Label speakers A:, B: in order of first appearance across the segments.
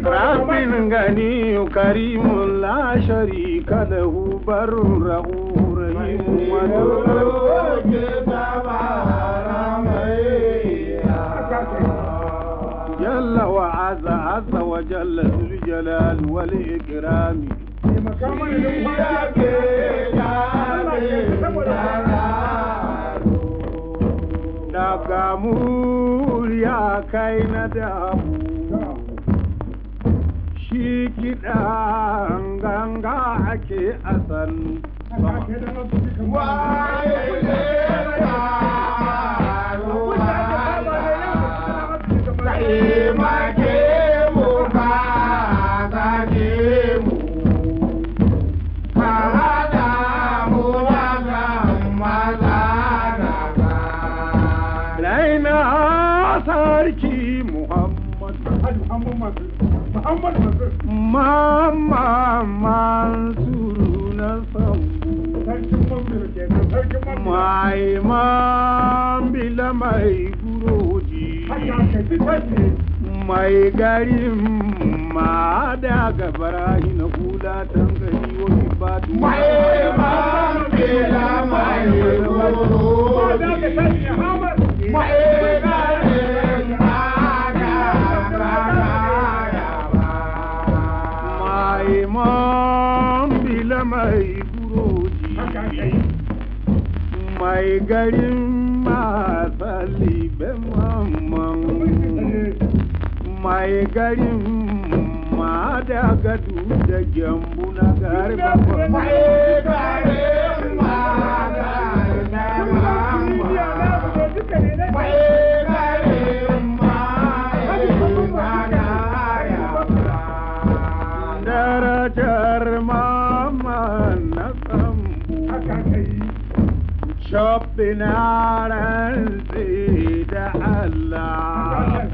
A: رب غني كريم لا شريك له بر رؤوف رحيم جل وعز عز وجل ذو الجلال والإكرام dagamur ya kai na damu shi kiɗan ganga ake asan sarki Mama Mansuru na sambu mai mambila mai guroji mai garin ma daga barahi na hula tangani wani batu mai mambila mai guroji mai garin mambila mai guroji mai garin masali be mamman mai garin ma daga da gyambu na garba mai garin ma darajar mama na sambu shopping rantsi da Allah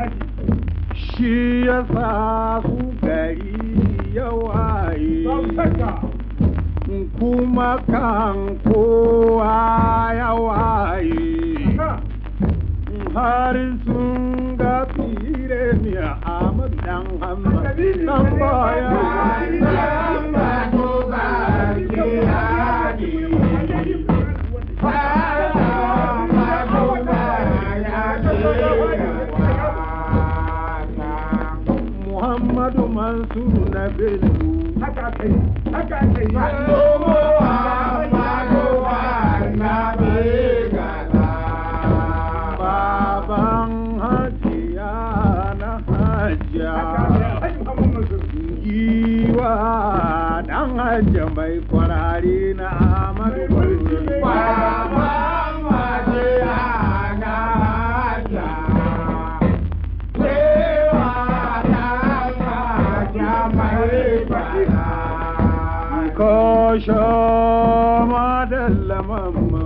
A: shi ya sa su gari ya waye kuma kan kowa ya waye har sun ga fire ne Ahmad dan Hamad dan baya Muhammadu Mansur na Bello haka kai baban hajiya na hajiya giwa dan hajiya mai kwarare na Ahmadu baban hajiya na hajiya Kosho madalla mamma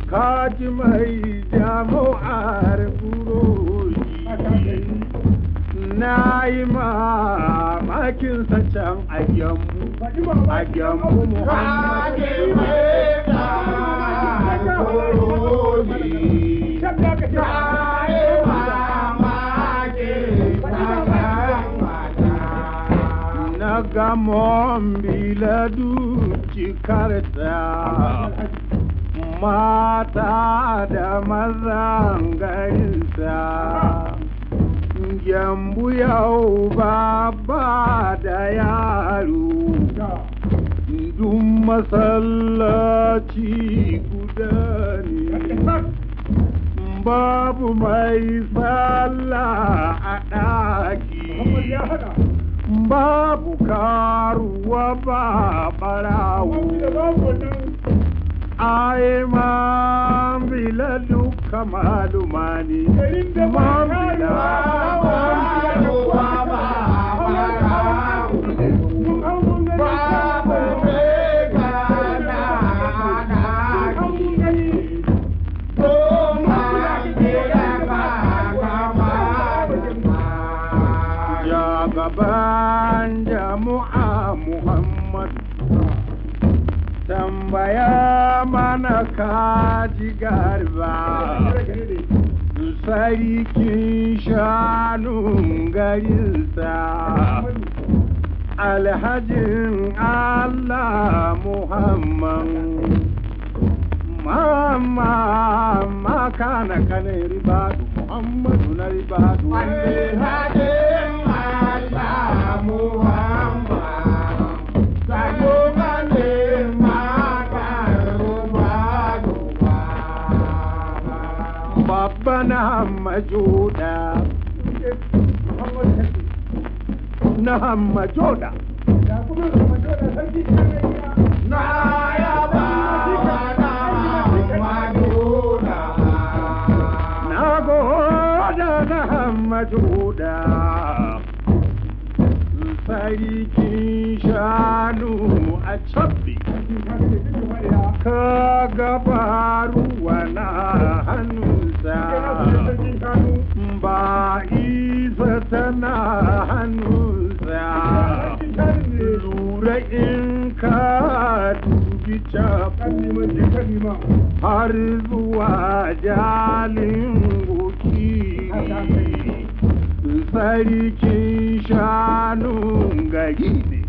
A: kaji mai jama'ar buroji na yi mamakin can a gyambu Muhammadu gamon biladu cikarta mata da mazan garinsa gyambu yau baba da yaro dun masallaci guda ne babu mai sallah a ɗaki babu karuwa ba barawo ai mambila duka malumani mambila gaban jama'a Muhammad tambaya mana kaji garba sarkin shanun garinsa alhajin Allah Muhammad mama makana kane ribadu Muhammadu na ribadu alhajin Allah Muhammad sayo kane Bana majoda na majoda na ya ba na majoda na goda na majoda sarkin shanu a cabbi ka gabaruwa na hannunsa ba isa tana hannunsa lura in ka dubi cabu har zuwa jalin gukiri sarkin shanun gari ne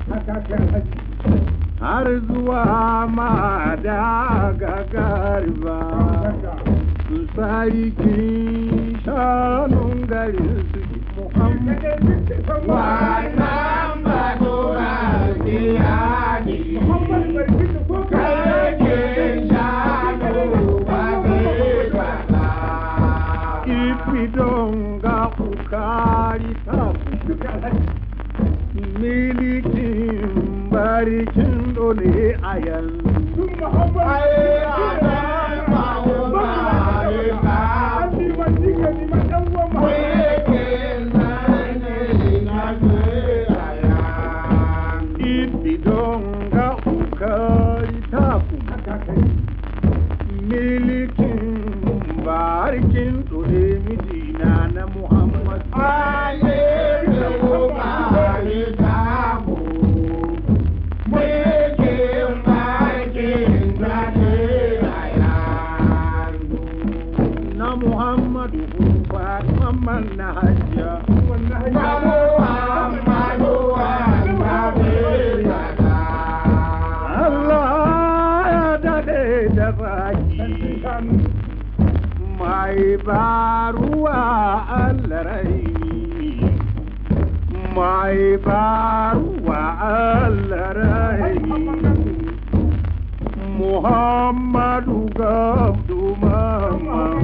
A: har zuwa ma daga garba sarkin shanun gari su Muhammadu wannan matura kiyani sarkin shanun bagirba ifidon ga ukari tabu milikin barikin dole a yanzu ifidon ga ukari tabu milikin barikin dole mijina na Muhammad na hajja Allah ya dade da baki mai baruwa Allah rai mai baruwa Allah rai Muhammadu gabdu mama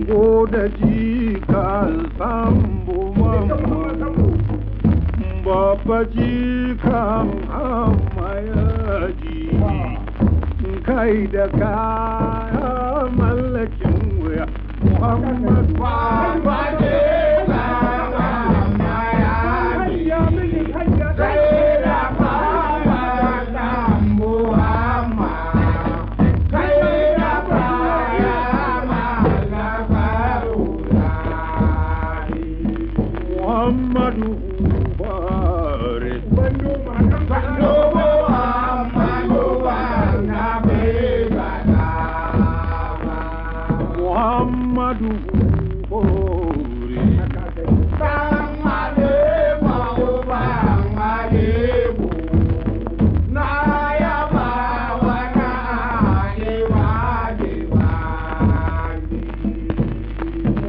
A: goda jikan sambo mama baba jikan amayaji kai da kaya mallakin wuya Muhammadu Muhammadu Buhari Muhammadu Buhari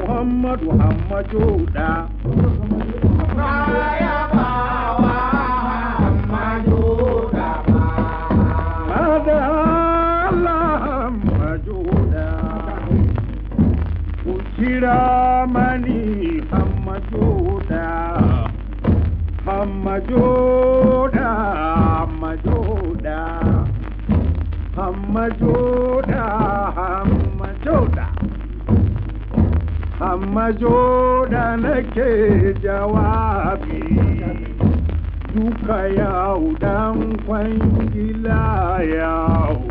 A: Muhammadu Hamajoda Mani Hamajoda Hamajoda Hamajoda Hamajoda Hamajoda Hamajoda nake jawabi duka yau dan kwangila yau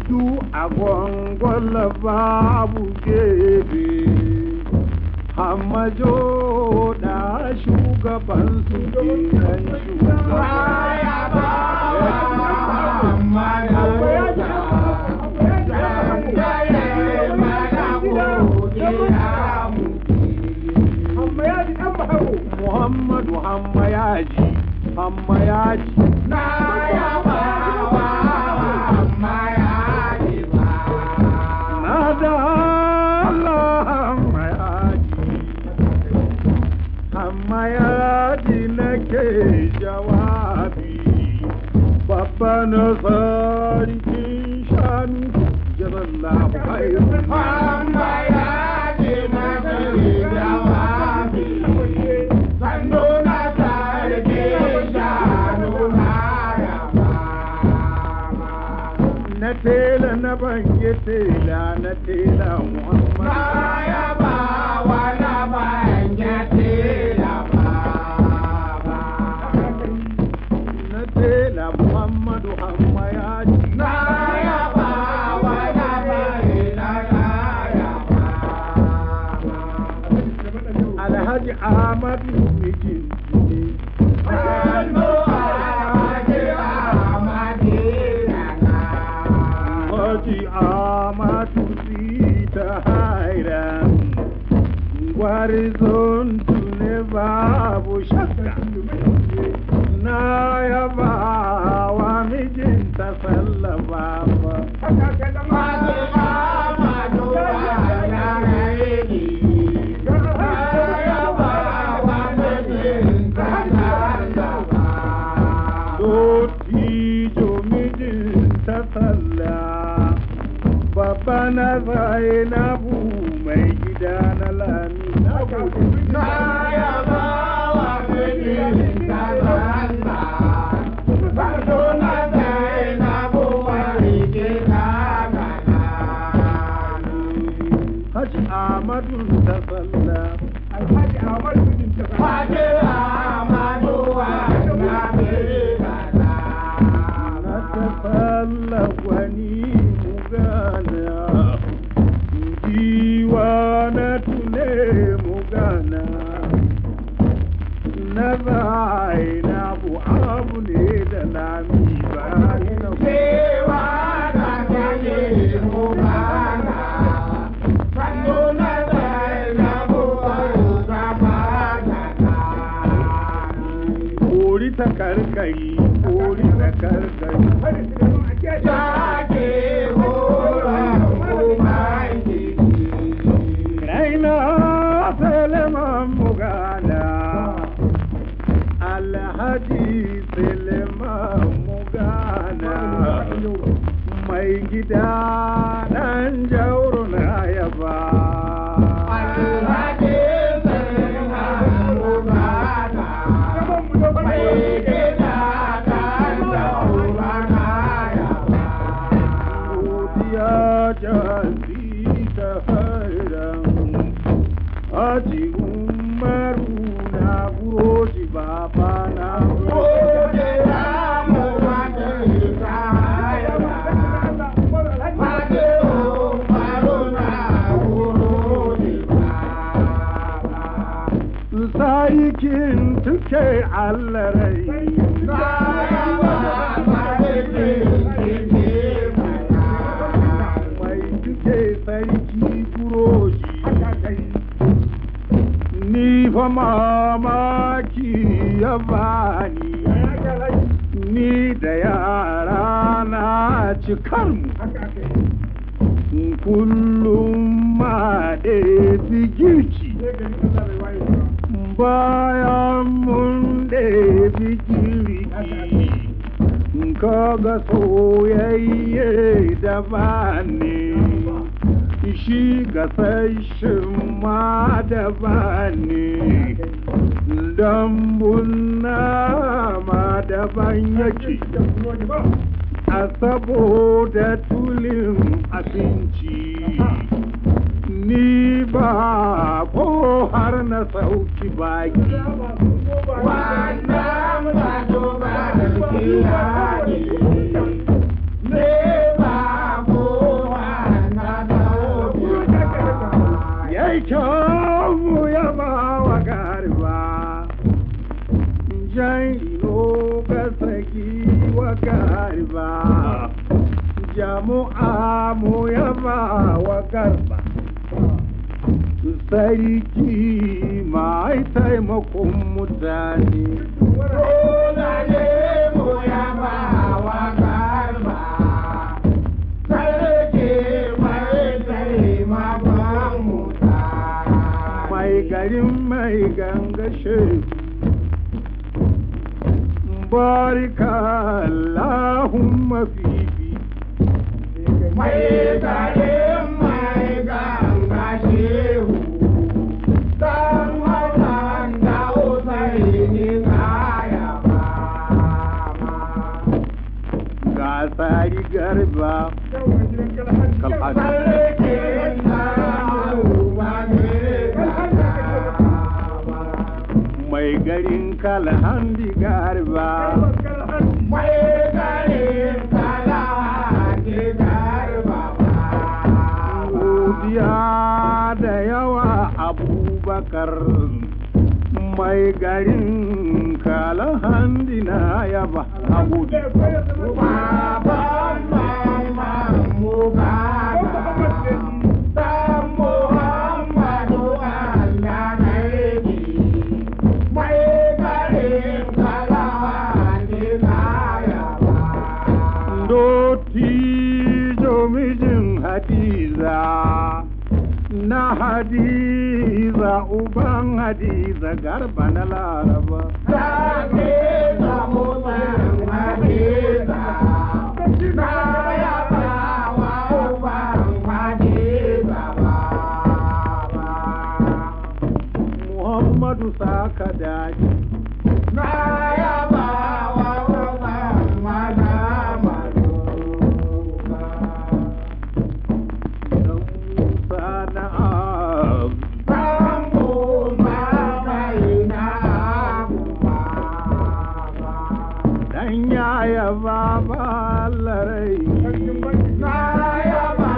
A: du agwangwala babu gebe Hamajoda shugaban su kenan shugaba yaji amma yaji
B: na yaba wa amma yaji ba
A: na da Allah amma yaji nake jawabi babban sarkin shanu jazallahu khairan
B: amma yaji nake jawabi sannu na sarkin shanu na yaba
A: na tela na bange tela na tela Muhammad
B: na yaba wa na bange tela
A: na tela Muhammadu amma yaji
B: na yaba wa na bange yaba
A: Alhaji Ahmadu mijin ne
B: sannu Alhaji
A: Haji Ahmadu sita hairan gwarizon tune babu shakka na yaba wa mijinta sallaba ba Dotijo mijinta salla babba na Zainabu mai gida na lami na gode
B: na yaba wa mijinta salla babba na Zainabu mai gida na lami
A: Haji Ahmadu ta salla
B: Alhaji Ahmadu mijinta salla Haji Ahmadu wa
A: na ta salla gwani mugana jiwa na tune mugana na Zainabu abu ne da lami ba na
B: cewa na gane mugana sannu na Zainabu ta bana
A: kori ta karkari kori ta karkari
B: Jake horon ubangi
A: raina Suleiman mugana Alhaji Suleiman mugana mai gida dan jauro na yaba
B: Alhaji Suleiman mugana mai gida dan jauro na yaba
A: godiya jazi ta hairan Haji Umaru na buroji baba na Saikin tuke allarai mai tuke sarki buroji ni fa mamaki ya bani ni da yara na cikar mu kullum ma da fi girki bayan mun da fi girki kaga soyayye da bani shi gasashin ma da bani dambun nama daban yake a saboda tulin abinci ni ba ko har na sauki baki
B: wannan ba to ba da kiyani ne ba ko na dauki
A: yayi kyau ya ba wa garba jaino ga saki wa garba jamu'a mu ya ba wa garba sarki mai taimakon mutane mai ganga shehu barika Allahumma fifi
B: mai ganga shehu dan haulan da usaini kaya
A: ga sari garba mai garin kalhandi garba
B: mai garin kalhandi garba
A: godiya da yawa abubakar mai garin kalhandi na yaba abu
B: baban mamman mugaba dan muhammadu allah na yake mai garin kalhandi na yaba
A: dottijo mijin hadiza na hadiza uban hadiza garba na laraba
B: hadiza uban hadiza na yaba wa uban hadiza baba
A: muhammadu saka daji
B: na yaba wa uban madamadu
A: ya baba larai
B: na yaba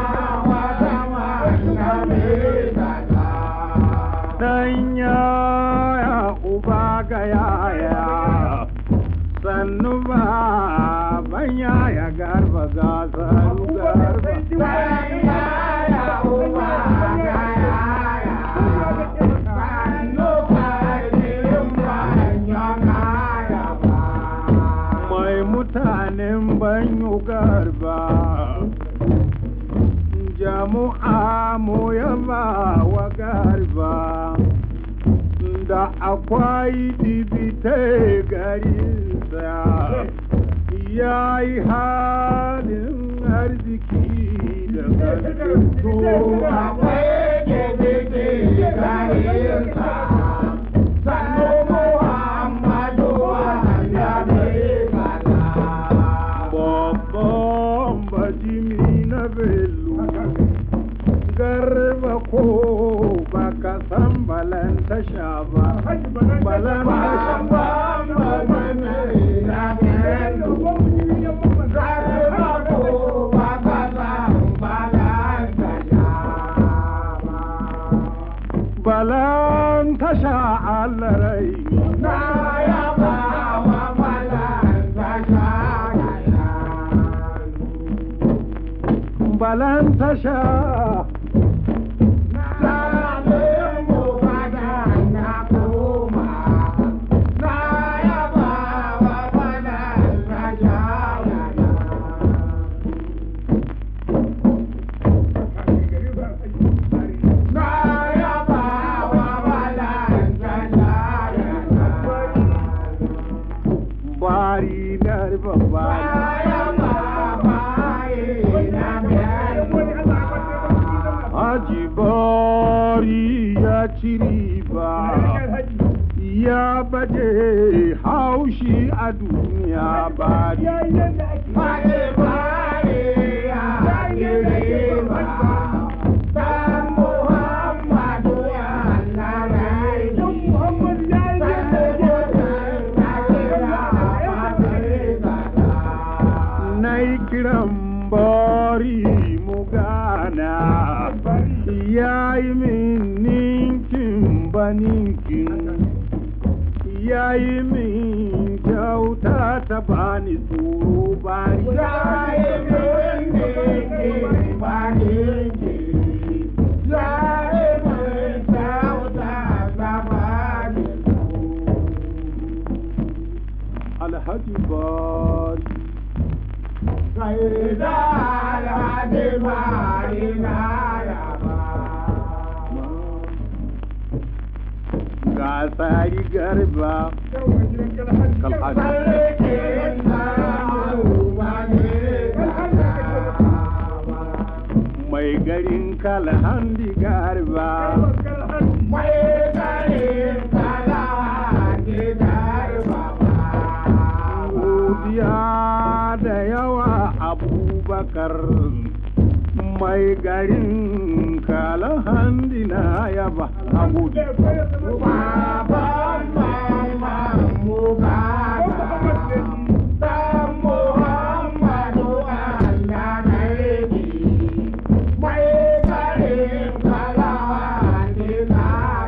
B: wa dama na mezala
A: dan ya uba ga yaya sannu baban ya garba ga saru garba
B: dan ya uba ga yaya sannu baban
A: mutanen banyu garba jamu'a mu yaba wa garba da akwai dibite garinsa ya yi halin arziki da gargato
B: akwai dibite garinsa sannu muhammadu wanda
A: garba ko baka san balan tasha ba balan tasha ba
B: garba ko baka san balan tasha
A: balan tasha allarai
B: na yaba wa balan tasha
A: balan tasha bari garba Haji bari ya ci riba ya baje haushi a duniya bari
B: Haji bari ya ci riba dan Muhammadu ya
A: kiran bari mugana ya yi min ninkin ba ninkin ya yi min kyauta ta bani tsoro bari
B: ya yi min ninkin ba ninkin ya yi min kyauta ta bani
A: alhaji bari
B: sai da alhaji bari na yaba
A: ga tsari garba
B: kalhaji
A: mai garin kalhandi garba
B: mai garin kalhandi garba
A: godiya da yawa abubakar mai garin kalhandi na yaba abudi
B: baban mamman mugana dan muhammadu allah naiki mai garin kalhandi na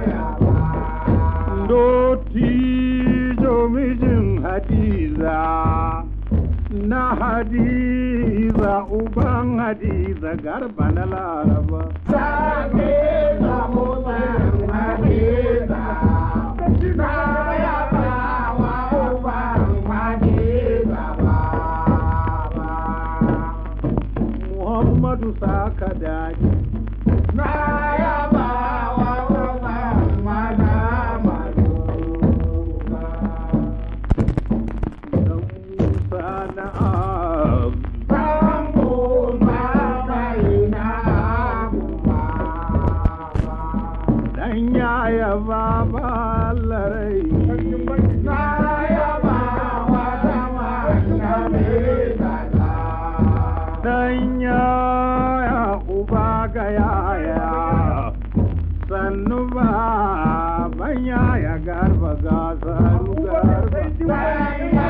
B: yaba
A: dottijo mijin hadiza na hadiza uban hadiza garba na laraba
B: sake da mutan hadiza na yaba wa uban hadiza baba
A: muhammadu saka daji
B: na yaba wa uban madamadu
A: musa na dan yaya baba larai
B: na yaba wa
A: dan yaya uba ga yaya sannu baban yaya garba ga sanu garba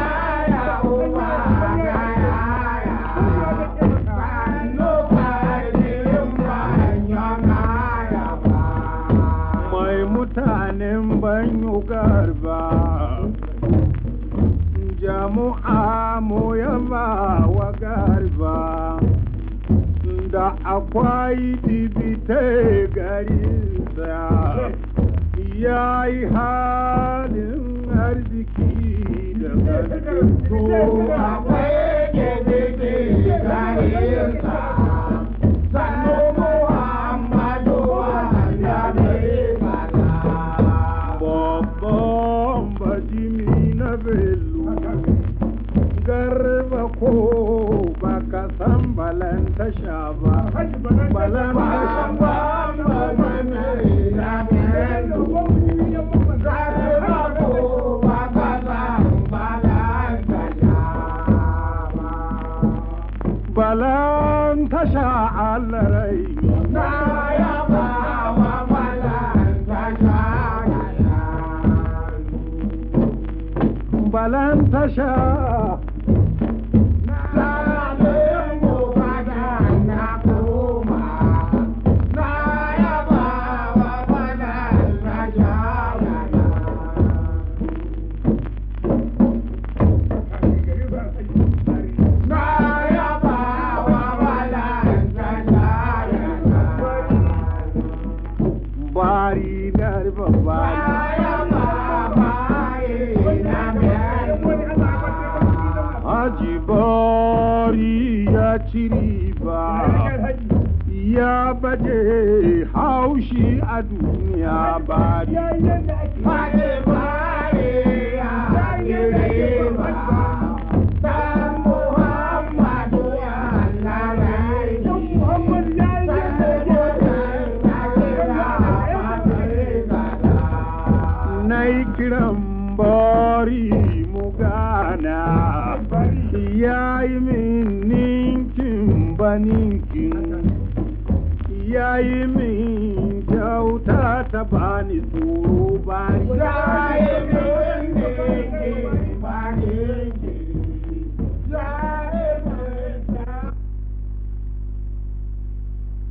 A: mutanen banyu garba jamu'a mu yaba wa garba da akwai dibite garinsa ya yi halin arziki da gargato
B: akwai dibite garinsa sannu muhammadu
A: garba ko baka san balan tasha ba balan tasha ba balan tasha allarai
B: na yaba wa balan tasha
A: balan tasha bari garba bari Haji bari ya ci riba ya baje haushi a duniya bari
B: Haji bari ya ci riba dan Muhammadu
A: nai kiran bari mugana ya yi min ninkin baninkin ya yi min kyauta ta bani tsoro bari